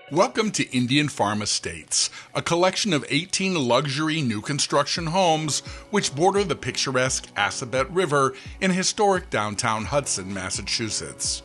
Welcome to Indian Farm Estates, a collection of 18 luxury new construction homes which border the picturesque Assabet River in historic downtown Hudson, Massachusetts.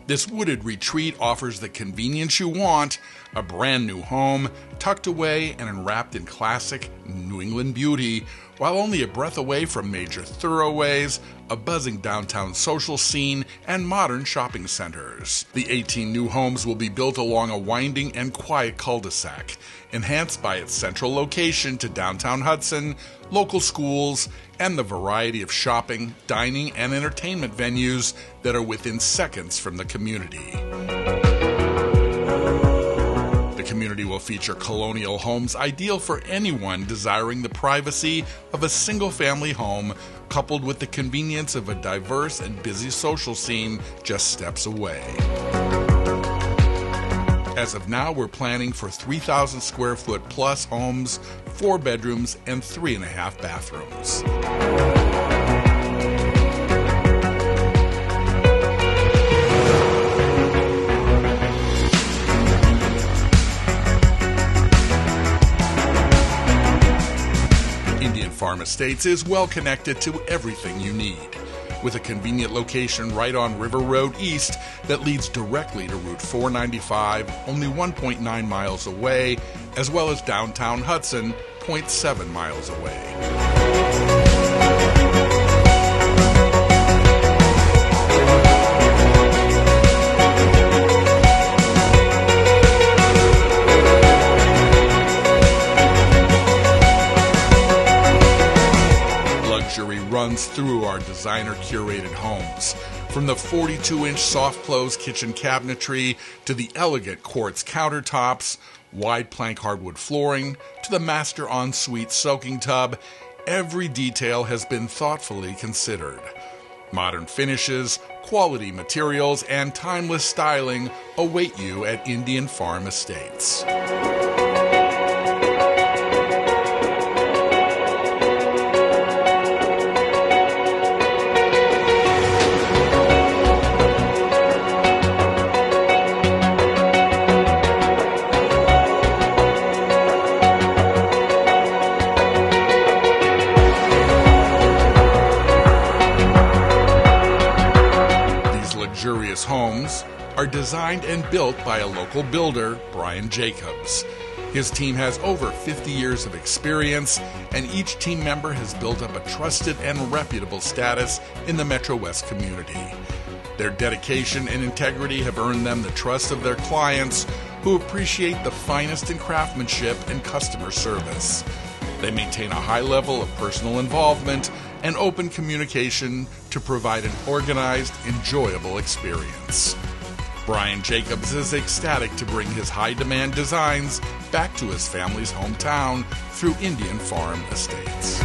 This wooded retreat offers the convenience you want, a brand new home, tucked away and enwrapped in classic New England beauty, while only a breath away from major thoroughways, a buzzing downtown social scene, and modern shopping centers. The 18 new homes will be built along a winding and quiet cul-de-sac, enhanced by its central location to downtown Hudson, local schools, and the variety of shopping, dining, and entertainment venues that are within seconds from the community. The community will feature colonial homes ideal for anyone desiring the privacy of a single-family home, coupled with the convenience of a diverse and busy social scene just steps away. As of now, we're planning for 3,000 square foot plus homes, 4 bedrooms, and 3.5 bathrooms. Indian Farm Estates is well connected to everything you need, with a convenient location right on River Road East that leads directly to Route 495, only 1.9 miles away, as well as downtown Hudson, 0.7 miles away. Luxury runs through our designer-curated homes, from the 42-inch soft-close kitchen cabinetry to the elegant quartz countertops, wide plank hardwood flooring, to the master ensuite soaking tub. Every detail has been thoughtfully considered. Modern finishes, quality materials, and timeless styling await you at Indian Farm Estates. Luxurious homes are designed and built by a local builder, Brian Jacobs. His team has over 50 years of experience, and each team member has built up a trusted and reputable status in the Metro West community. Their dedication and integrity have earned them the trust of their clients, who appreciate the finest in craftsmanship and customer service. They maintain a high level of personal involvement and open communication to provide an organized, enjoyable experience. Brian Jacobs is ecstatic to bring his high-demand designs back to his family's hometown through Indian Farm Estates.